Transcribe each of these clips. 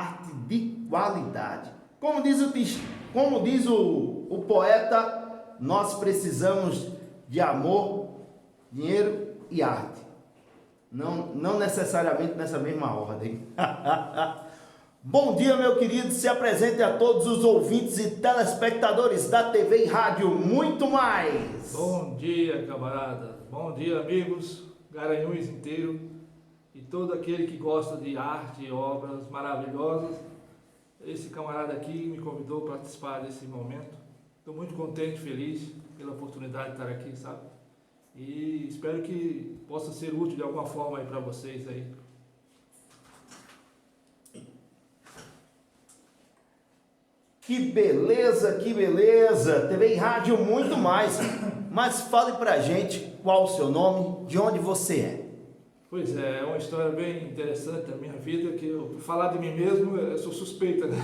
arte de qualidade. Como diz o poeta, nós precisamos de amor, dinheiro e arte. Não necessariamente nessa mesma ordem. Bom dia, meu querido. Se apresente a todos os ouvintes e telespectadores da TV e Rádio Muito Mais. Bom dia, camaradas. Bom dia, amigos, Garanhuns inteiro e todo aquele que gosta de arte e obras maravilhosas. Esse camarada aqui me convidou para participar desse momento. Estou muito contente, feliz pela oportunidade de estar aqui, sabe? E espero que possa ser útil de alguma forma aí para vocês aí. Que beleza, que beleza! TV e Rádio Muito Mais. Mas fale pra gente qual o seu nome, de onde você é. Pois é uma história bem interessante da minha vida, que eu falar de mim mesmo, eu sou suspeita, né?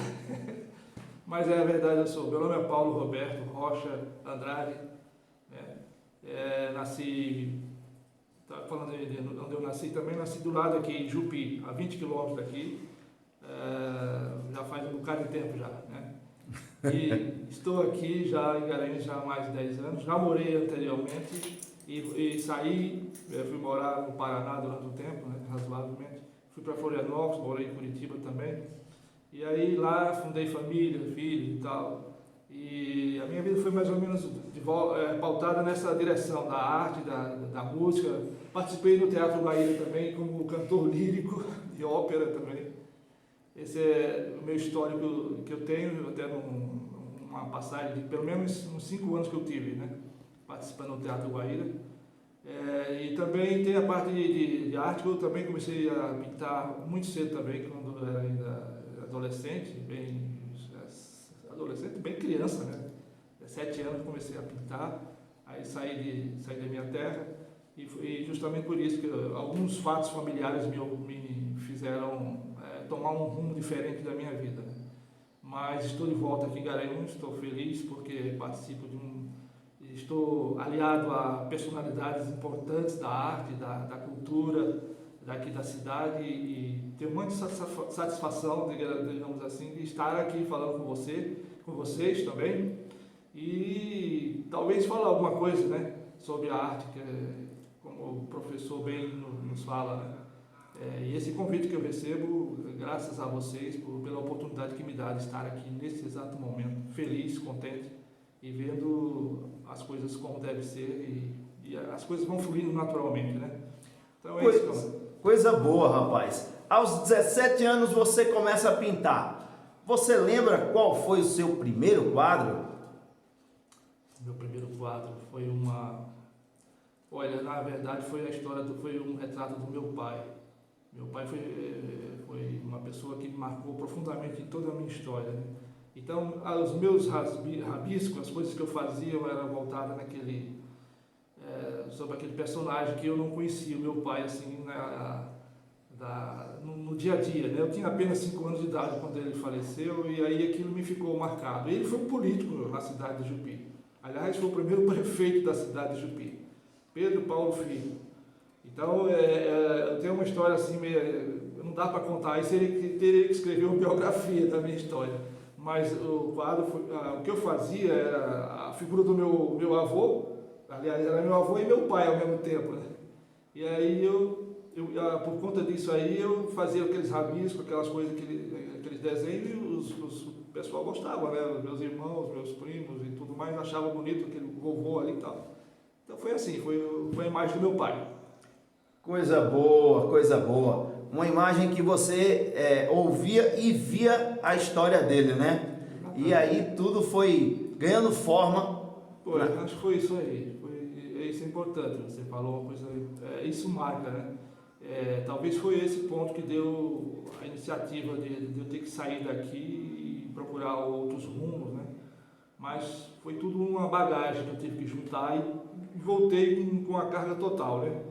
Mas é a verdade, meu nome é Paulo Roberto Rocha Andrade, né? Nasci, falando de onde eu nasci também, nasci do lado aqui em Jupi, a 20 quilômetros daqui, já faz um bocado de tempo já, né? E estou aqui já em Garanhuns já há mais de 10 anos, já morei anteriormente e saí, fui morar no Paraná durante um tempo, né, razoavelmente, fui para Florianópolis, morei em Curitiba também, e aí lá fundei família, filho e tal, e a minha vida foi mais ou menos pautada nessa direção da arte, da música. Participei do Teatro Guaíra também como cantor lírico de ópera também. Esse é o meu histórico que eu tenho, até numa passagem de pelo menos uns 5 anos que eu tive, né, participando do Teatro Guaíra. E também tem a parte de arte, que eu também comecei a pintar muito cedo também, quando eu era ainda adolescente, bem criança, né? 7 anos comecei a pintar, aí saí da minha terra, e justamente por isso que alguns fatos familiares me fizeram tomar um rumo diferente da minha vida, né? Mas estou de volta aqui em Garanhuns, estou feliz porque participo estou aliado a personalidades importantes da arte, da cultura daqui da cidade, e tenho muita satisfação, digamos assim, de estar aqui falando com vocês também, e talvez falar alguma coisa, né, sobre a arte, que como o professor bem nos fala, né? E esse convite que eu recebo, graças a vocês, pela oportunidade que me dá de estar aqui nesse exato momento, feliz, contente e vendo as coisas como deve ser, e as coisas vão fluindo naturalmente, né? Então é isso. Coisa boa, rapaz. Aos 17 anos você começa a pintar. Você lembra qual foi o seu primeiro quadro? Meu primeiro quadro foi olha, na verdade foi um retrato do meu pai. Meu pai foi uma pessoa que me marcou profundamente em toda a minha história, né? Então, os meus rabiscos, as coisas que eu fazia, eram voltadas sobre aquele personagem que eu não conhecia, o meu pai, assim, no dia a dia, né? Eu tinha apenas 5 anos de idade quando ele faleceu, e aí aquilo me ficou marcado. Ele foi um político na cidade de Jupi. Aliás, foi o primeiro prefeito da cidade de Jupi, Pedro Paulo Filho. Então, eu tenho uma história assim, não dá para contar, aí teria que escrever uma biografia da minha história. Mas o quadro, o que eu fazia era a figura do meu avô, aliás, era meu avô e meu pai ao mesmo tempo, né? E aí por conta disso aí, eu fazia aqueles rabiscos, aquelas coisas, aqueles desenhos, e o pessoal gostava, né? Os meus irmãos, meus primos e tudo mais, achavam bonito aquele vovô ali e tal. Então foi assim, foi a imagem do meu pai. Coisa boa, coisa boa. Uma imagem que você ouvia e via a história dele, né? E aí tudo foi ganhando forma. Pô, né? Acho que foi isso aí. Isso é importante, você falou uma coisa, isso marca, né? Talvez foi esse ponto que deu a iniciativa de eu ter que sair daqui e procurar outros rumos, né? Mas foi tudo uma bagagem que eu tive que juntar e voltei com a carga total, né?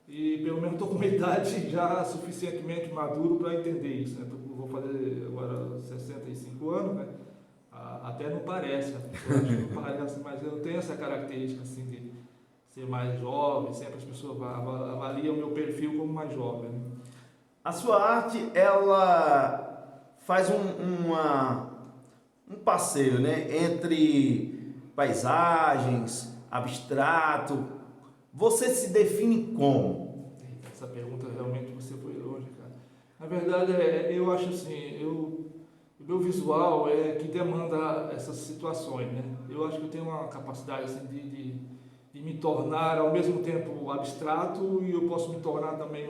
E pelo menos estou com uma idade já suficientemente maduro para entender isso, né? Vou fazer agora 65 anos, né? Até não parece, não parece, mas eu tenho essa característica assim de ser mais jovem, sempre as pessoas avaliam o meu perfil como mais jovem, né? A sua arte, ela faz um passeio, né, entre paisagens, abstrato. Você se define como? Essa pergunta realmente você foi longe, cara. Na verdade, eu acho assim, o meu visual é que demanda essas situações, né? Eu acho que eu tenho uma capacidade assim, de me tornar ao mesmo tempo abstrato, e eu posso me tornar também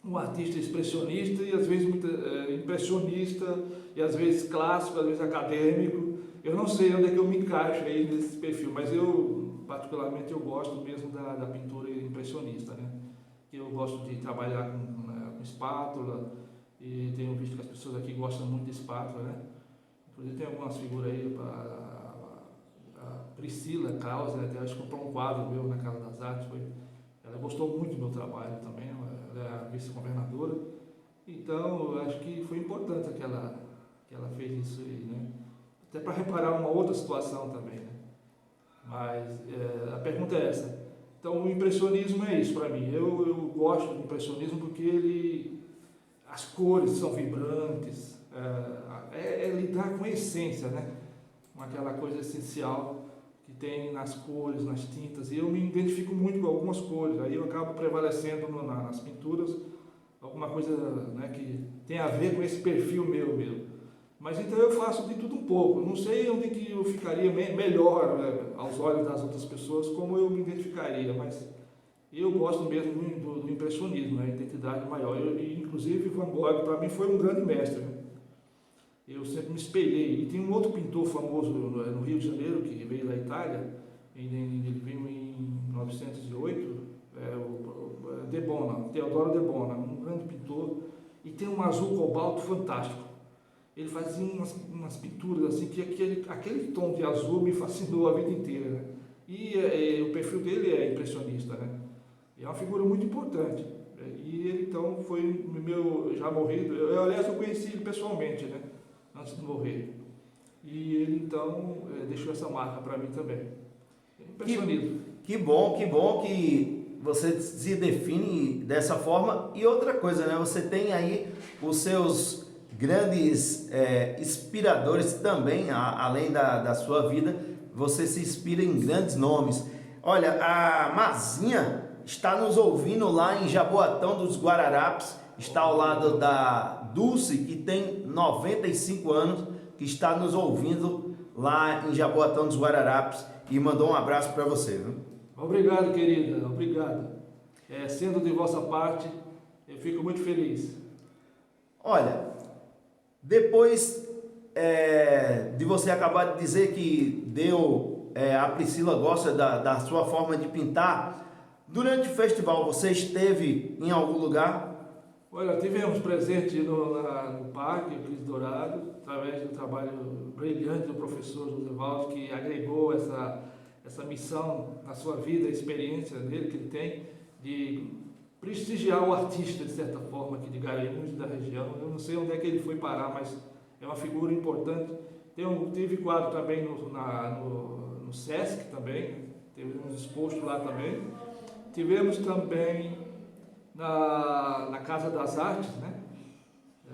um artista expressionista, e às vezes impressionista, e às vezes clássico, às vezes acadêmico. Eu não sei onde é que eu me encaixo aí nesse perfil, mas particularmente, eu gosto mesmo da pintura impressionista, né? Eu gosto de trabalhar com espátula, e tenho visto que as pessoas aqui gostam muito de espátula, né? Inclusive tem algumas figuras aí, a Priscila Krause, né? Acho que comprou um quadro meu na Casa das Artes, ela gostou muito do meu trabalho também, ela é a vice-governadora, então eu acho que foi importante que ela fez isso aí, né? Até para reparar uma outra situação também, né? Mas a pergunta é essa. Então o impressionismo é isso para mim. Eu gosto do impressionismo porque as cores são vibrantes, lidar com a essência, né? Com aquela coisa essencial que tem nas cores, nas tintas. E eu me identifico muito com algumas cores. Aí eu acabo prevalecendo nas pinturas alguma coisa, né, que tem a ver com esse perfil meu mesmo. Mas então eu faço de tudo um pouco. Não sei onde que eu ficaria melhor, né, aos olhos das outras pessoas, como eu me identificaria, mas eu gosto mesmo do impressionismo, né, a identidade maior. Inclusive, Van Gogh, para mim, foi um grande mestre, né? Eu sempre me espelhei. E tem um outro pintor famoso no Rio de Janeiro, que veio da Itália, ele veio em 1908, Teodoro de Bona, um grande pintor, e tem um azul cobalto fantástico. Ele fazia umas pinturas assim, que aquele tom de azul me fascinou a vida inteira, né? E o perfil dele é impressionista, né? E é uma figura muito importante. E ele então foi meu, já morrido, aliás eu conheci ele pessoalmente, né? Antes de morrer. E ele então deixou essa marca para mim também. Impressionismo. Que bom que você se define dessa forma. E outra coisa, né? Você tem aí os seus grandes inspiradores também, além da sua vida, você se inspira em grandes nomes. Olha, a Mazinha está nos ouvindo lá em Jaboatão dos Guararapes, está ao lado da Dulce, que tem 95 anos, que está nos ouvindo lá em Jaboatão dos Guararapes, e mandou um abraço para você, viu? Obrigado, querida, obrigado. Sendo de vossa parte, eu fico muito feliz. Olha, depois de você acabar de dizer que a Priscila gosta da sua forma de pintar, durante o festival você esteve em algum lugar? Olha, tivemos presente no Parque Cris Dourado, através do trabalho brilhante do professor José Valdo, que agregou essa missão na sua vida, a experiência dele que ele tem, de prestigiar o artista, de certa forma, aqui de Garanhuns e da região. Eu não sei onde é que ele foi parar, mas é uma figura importante. Teve quadro também no Sesc também, teve uns expostos lá também. Tivemos também na Casa das Artes, né?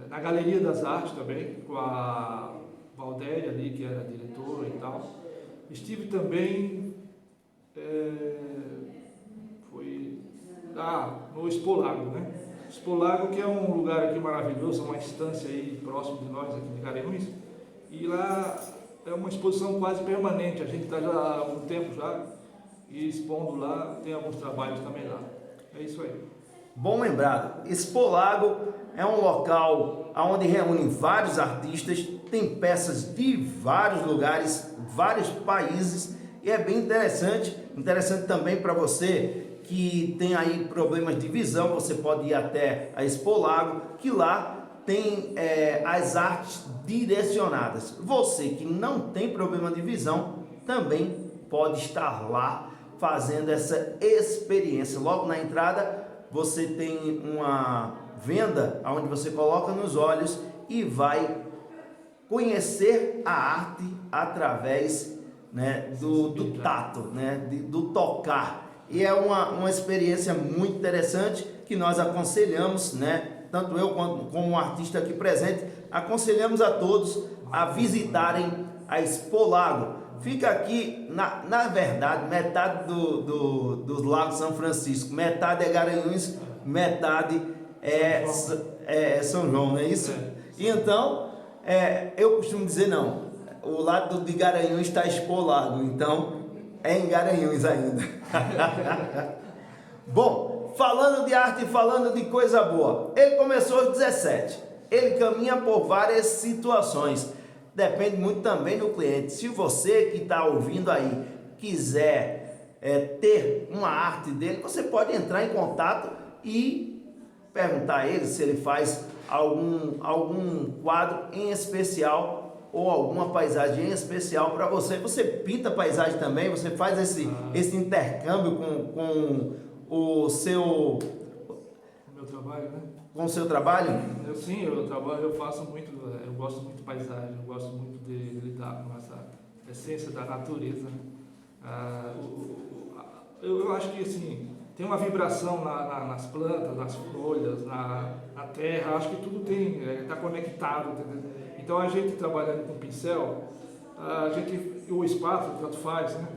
Na Galeria das Artes também, com a Valdéria ali, que era diretora e tal. Estive também, no Expolago, né? Expolago, que é um lugar aqui maravilhoso, uma instância aí próximo de nós, aqui de Garanhuns, e lá é uma exposição quase permanente, a gente está já há algum tempo já, e expondo lá, tem alguns trabalhos também lá. É isso aí. Bom lembrado, Expolago é um local onde reúne vários artistas, tem peças de vários lugares, vários países, e é bem interessante também para você que tem aí problemas de visão. Você pode ir até a Expolago, que lá tem as artes direcionadas. Você que não tem problema de visão, também pode estar lá fazendo essa experiência. Logo na entrada, você tem uma venda onde você coloca nos olhos e vai conhecer a arte através, né, do tato, né, do tocar. E é uma experiência muito interessante que nós aconselhamos, né, Tanto eu como um artista aqui presente, aconselhamos a todos a visitarem a Expo Lago. Fica aqui, na verdade, metade dos Lagos São Francisco, metade é Garanhuns, metade é São João, não é isso? E então, eu costumo dizer não, o lado de Garanhuns está Expo Lago, então é em Garanhuns ainda. Bom, falando de arte, falando de coisa boa, ele começou aos 17, ele caminha por várias situações, depende muito também do cliente. Se você que está ouvindo aí quiser ter uma arte dele, você pode entrar em contato e perguntar a ele se ele faz algum quadro em especial ou alguma paisagem em especial para você. Você pinta paisagem também, você faz esse intercâmbio com o seu... meu trabalho, né? Com o seu trabalho? Sim, eu faço muito, eu gosto muito de paisagem, eu gosto muito de lidar com essa essência da natureza. Eu acho que assim, tem uma vibração nas plantas, nas folhas, na terra, acho que tudo está conectado, entendeu? Então a gente trabalhando com pincel, o espátula, tanto faz, né?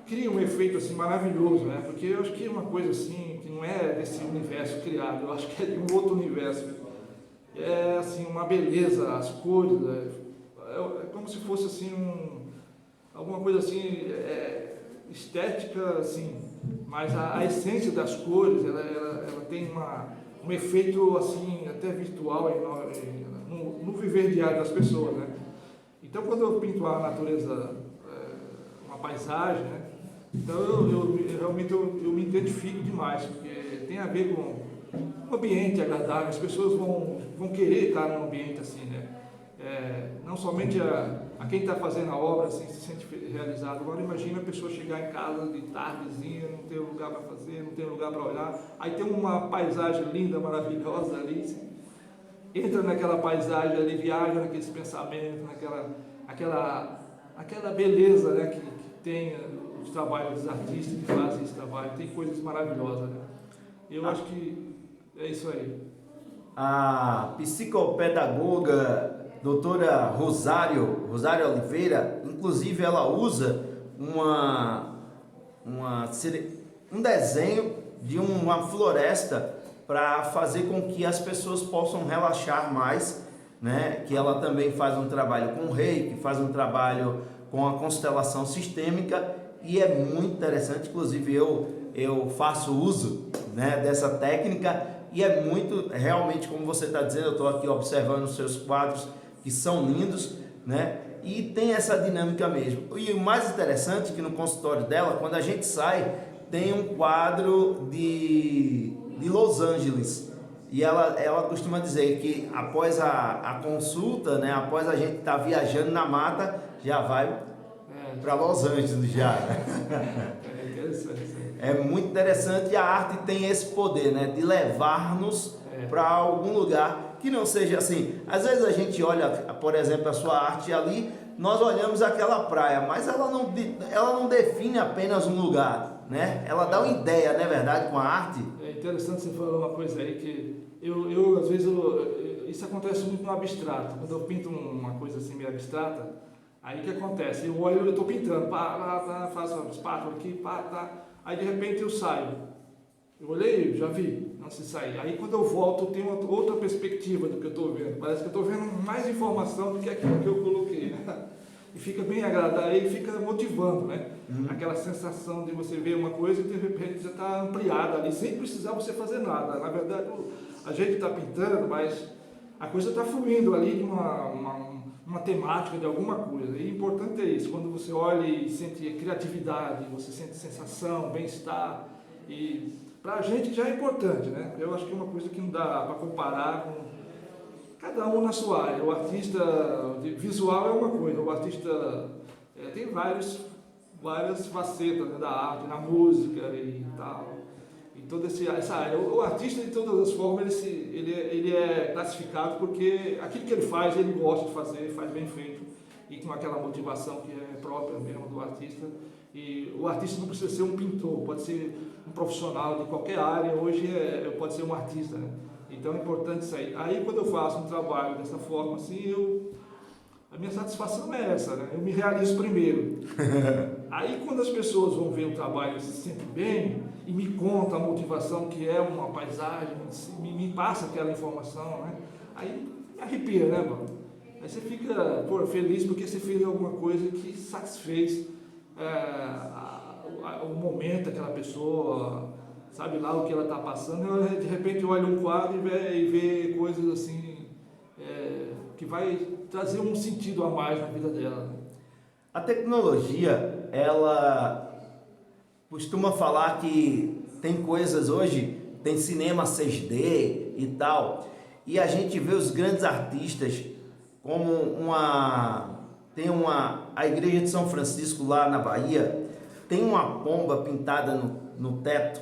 Cria um efeito assim maravilhoso, né? Porque eu acho que é uma coisa assim que não é desse universo criado, eu acho que é de um outro universo. É assim uma beleza, as cores, é como se fosse assim alguma coisa assim estética, assim, mas a essência das cores, ela tem um efeito assim até virtual no viver diário das pessoas, né? Então quando eu pinto a natureza, uma paisagem, né? Então eu realmente me identifico demais, porque tem a ver com um ambiente agradável, as pessoas vão querer estar num ambiente assim, né? Não somente a quem está fazendo a obra assim, se sente realizado. Agora imagina a pessoa chegar em casa de tardezinha, não tem lugar para fazer, não tem lugar para olhar, aí tem uma paisagem linda, maravilhosa ali, assim, entra naquela paisagem ali, viaja naqueles pensamentos, aquela beleza, né, que tem os trabalhos dos artistas que fazem esse trabalho, tem coisas maravilhosas, né? Eu acho que é isso aí. A psicopedagoga doutora Rosário Oliveira, inclusive ela usa um desenho de uma floresta para fazer com que as pessoas possam relaxar mais, né? Que ela também faz um trabalho com reiki, faz um trabalho com a constelação sistêmica e é muito interessante. Inclusive eu faço uso, né, dessa técnica e é muito, realmente, como você está dizendo, eu estou aqui observando os seus quadros que são lindos, né? E tem essa dinâmica mesmo. E o mais interessante é que no consultório dela, quando a gente sai, tem um quadro de Los Angeles. E ela costuma dizer que após a consulta, né, após a gente estar viajando na mata, já vai para Los Angeles já. É interessante. É muito interessante e a arte tem esse poder, né, de levar-nos para algum lugar que não seja assim. Às vezes a gente olha, por exemplo, a sua arte ali, nós olhamos aquela praia, mas ela não define apenas um lugar, né? Ela dá uma ideia, não é verdade, com a arte? É interessante você falar uma coisa aí que eu às vezes isso acontece muito no abstrato. Quando eu pinto uma coisa assim meio abstrata, aí o que acontece? Eu olho, eu estou pintando, faço uma espátula aqui, aí de repente eu saio. Eu olhei, já vi, antes de sair. Aí quando eu volto, eu tenho outra perspectiva do que eu estou vendo. Parece que eu estou vendo mais informação do que aquilo que eu coloquei, né? E fica bem agradável, e fica motivando, né? Aquela sensação de você ver uma coisa e de repente já está ampliada ali, sem precisar você fazer nada. Na verdade, a gente está pintando, mas a coisa está fluindo ali de uma temática de alguma coisa. E o importante é isso, quando você olha e sente criatividade, você sente sensação, bem-estar. E para a gente já é importante, né? Eu acho que é uma coisa que não dá para comparar com cada um na sua área. O artista visual é uma coisa, o artista tem várias facetas, né, da arte, na música e tal, e toda essa área. O artista, de todas as formas, ele é classificado porque aquilo que ele faz, ele gosta de fazer, faz bem feito e com aquela motivação que é própria mesmo do artista. E o artista não precisa ser um pintor, pode ser um profissional de qualquer área, hoje pode ser um artista, né? Então é importante isso aí. Aí quando eu faço um trabalho dessa forma, assim, a minha satisfação é essa, né? Eu me realizo primeiro. Aí quando as pessoas vão ver o trabalho e se sentem bem, e me contam a motivação que é uma paisagem, me passa aquela informação, né? Aí me arrepia, né, mano? Aí você fica, pô, feliz porque você fez alguma coisa que satisfez o momento daquela pessoa, sabe lá o que ela está passando. Eu, de repente olha um quadro e vê coisas assim, que vai trazer um sentido a mais na vida dela. A tecnologia, ela costuma falar que tem coisas hoje, tem cinema 6D e tal, e a gente vê os grandes artistas como a igreja de São Francisco lá na Bahia, tem uma pomba pintada no teto,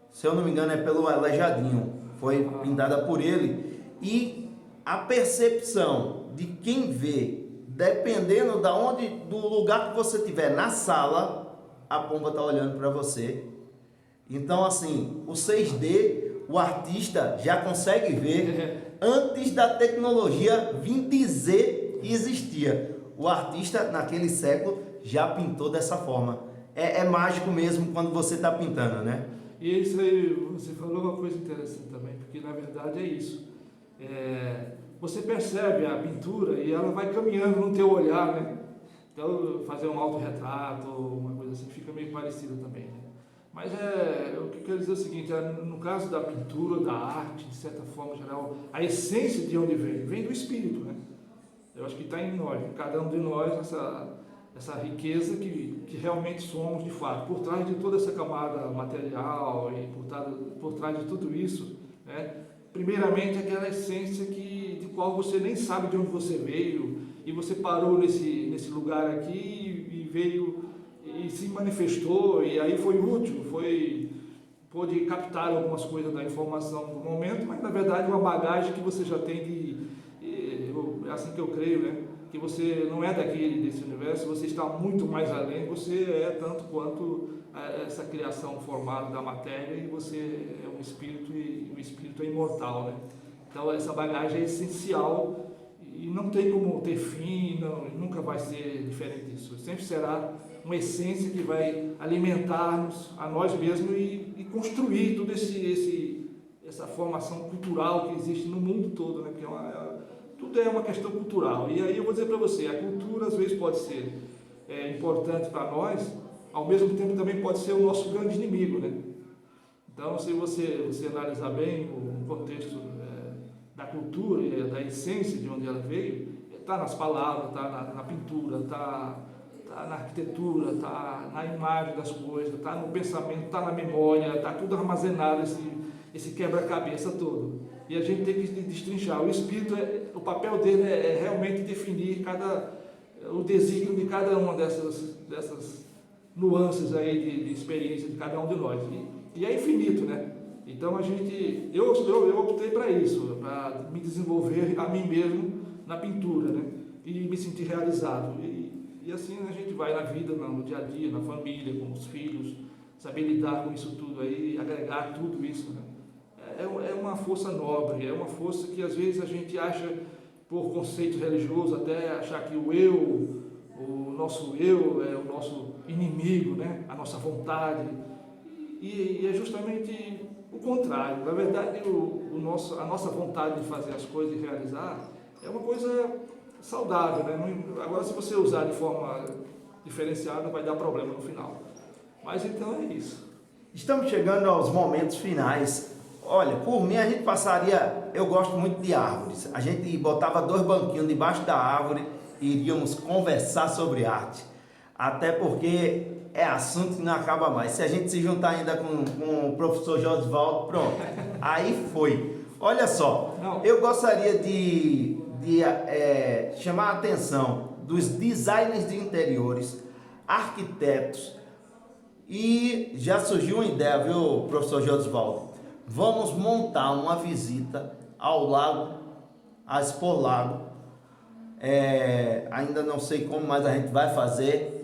se eu não me engano é pelo Aleijadinho, foi pintada por ele, e a percepção de quem vê, dependendo do lugar que você estiver na sala, a pomba está olhando para você. Então assim, o 6D, o artista já consegue ver antes da tecnologia vir dizer que existia. O artista naquele século já pintou dessa forma. É mágico mesmo quando você está pintando, né? E isso aí, você falou uma coisa interessante também, porque na verdade é isso. Você percebe a pintura e ela vai caminhando no teu olhar, né? Então, fazer um autorretrato, uma coisa assim, fica meio parecido também, né? Mas o que eu quero dizer é o seguinte, no caso da pintura, da arte, de certa forma geral, a essência de onde vem do espírito, né? Eu acho que está em nós, em cada um de nós, essa riqueza que realmente somos de fato. Por trás de toda essa camada material e por trás de tudo isso, né? Primeiramente aquela essência de qual você nem sabe de onde você veio, e você parou nesse lugar aqui e veio e se manifestou, e aí foi útil, pôde captar algumas coisas da informação do momento, mas na verdade uma bagagem que você já tem é assim que eu creio, né? Que você não é desse universo, você está muito mais além, você é tanto quanto essa criação formada da matéria, e você é um espírito, e o espírito é imortal, né? Então essa bagagem é essencial e não tem como ter fim, nunca vai ser diferente disso. Sempre será uma essência que vai alimentar-nos a nós mesmos e construir toda essa formação cultural que existe no mundo todo, né? Porque tudo é uma questão cultural. E aí eu vou dizer para você, a cultura às vezes pode ser importante para nós, ao mesmo tempo também pode ser o nosso grande inimigo, né? Então, se você analisar bem o contexto da cultura e da essência de onde ela veio, está nas palavras, está na pintura, está na arquitetura, está na imagem das coisas, está no pensamento, está na memória, está tudo armazenado, esse quebra-cabeça todo. E a gente tem que destrinchar. O espírito, o papel dele é realmente definir o desígnio de cada uma dessas nuances aí de experiência de cada um de nós. E é infinito, né? Então eu optei para isso, para me desenvolver a mim mesmo na pintura, né? E me sentir realizado. E assim a gente vai na vida, no dia a dia, na família, com os filhos, saber lidar com isso tudo aí, agregar tudo isso, né? É uma força nobre, é uma força que às vezes a gente acha, por conceito religioso, até achar que o nosso eu é o nosso inimigo, né? A nossa vontade. E é justamente o contrário. Na verdade, a nossa vontade de fazer as coisas e realizar é uma coisa saudável, né? Agora, se você usar de forma diferenciada, vai dar problema no final. Mas então é isso. Estamos chegando aos momentos finais. Olha, por mim a gente passaria, eu gosto muito de árvores. A gente botava 2 banquinhos debaixo da árvore e iríamos conversar sobre arte. Até porque é assunto que não acaba mais. Se a gente se juntar ainda com o professor Josivaldo, pronto, aí foi. Olha só, eu gostaria de chamar a atenção dos designers de interiores, arquitetos, e já surgiu uma ideia, viu, professor Josivaldo? Vamos montar uma visita ao lago, a Expo Lago, ainda não sei como, mas a gente vai fazer,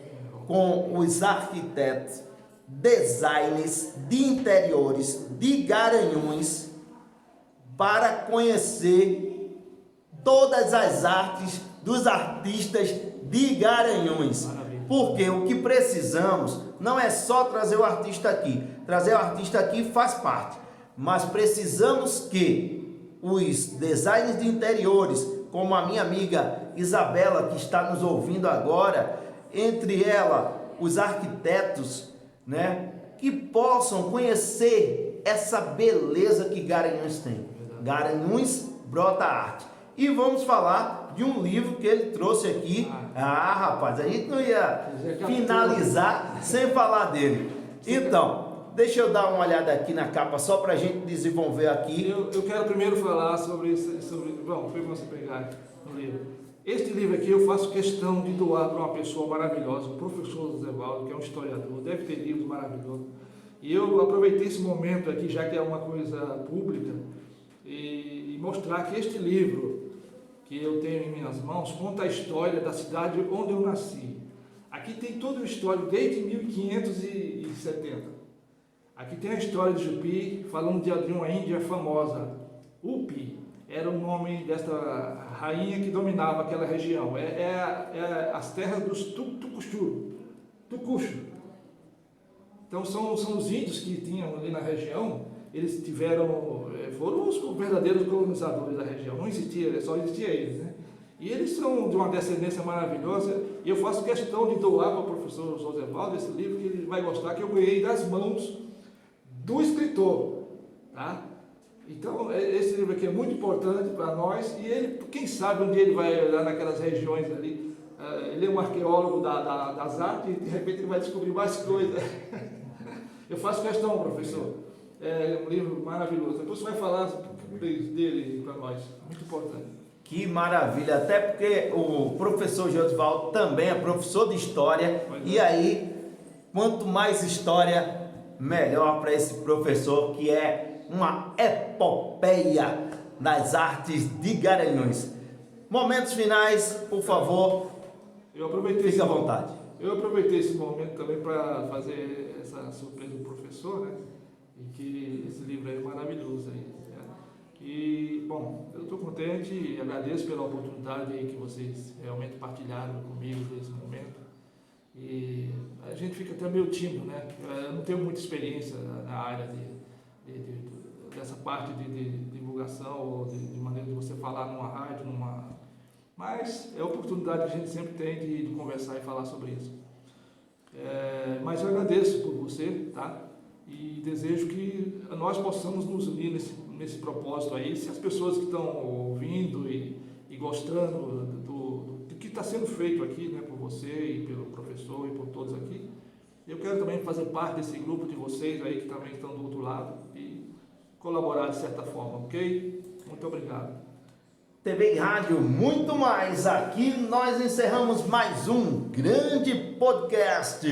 com os arquitetos, designers de interiores, de Garanhuns, para conhecer todas as artes dos artistas de Garanhuns. Maravilha. Porque o que precisamos não é só trazer o artista aqui. Trazer o artista aqui faz parte. Mas precisamos que os designers de interiores, como a minha amiga Isabela, que está nos ouvindo agora, entre ela, os arquitetos, né, que possam conhecer essa beleza que Garanhuns tem. Garanhuns brota arte. E vamos falar de um livro que ele trouxe aqui. Rapaz, a gente não ia finalizar sem falar dele. Então, deixa eu dar uma olhada aqui na capa, só para a gente desenvolver aqui. Eu quero primeiro falar sobre bom, foi você pegar o livro. Este livro aqui eu faço questão de doar para uma pessoa maravilhosa, o professor José Valdo, que é um historiador, deve ter livros maravilhosos. E eu aproveitei esse momento aqui, já que é uma coisa pública, e mostrar que este livro que eu tenho em minhas mãos conta a história da cidade onde eu nasci. Aqui tem todo o histórico desde 1570. Aqui tem a história de Jupi, falando de uma Índia famosa. Upi era o nome desta rainha que dominava aquela região. As terras dos Tucuxu. Então são os índios que tinham ali na região. Eles foram os verdadeiros colonizadores da região. Não existia, só existia eles, né? E eles são de uma descendência maravilhosa. E eu faço questão de doar para o professor José Valdo esse livro que ele vai gostar, que eu ganhei das mãos do escritor, tá? Então, esse livro aqui é muito importante para nós, e ele, quem sabe um dia ele vai olhar naquelas regiões ali, ele é um arqueólogo das artes, e de repente ele vai descobrir mais coisas. Eu faço questão, professor, é um livro maravilhoso, depois você vai falar dele para nós, muito importante. Que maravilha, até porque o professor Josivaldo também é professor de história, e aí, quanto mais história, melhor para esse professor, que é uma epopeia das artes de Garanhuns. Momentos finais, por favor, fique à vontade. Eu aproveitei esse momento também para fazer essa surpresa do professor, né? E que esse livro é maravilhoso aí, né? E, bom, eu estou contente e agradeço pela oportunidade aí que vocês realmente partilharam comigo nesse momento. E a gente fica até meio tímido, né? Eu não tenho muita experiência na área dessa parte de divulgação ou de maneira de você falar numa rádio, mas é a oportunidade que a gente sempre tem de conversar e falar sobre isso. Mas eu agradeço por você, tá? E desejo que nós possamos nos unir nesse propósito aí. Se as pessoas que estão ouvindo e gostando do que está sendo feito aqui, né, por você e pelo professor e por todos aqui, eu quero também fazer parte desse grupo de vocês aí que também estão do outro lado e colaborar de certa forma, ok? Muito obrigado. TV e Rádio, muito mais. Aqui nós encerramos mais um grande podcast.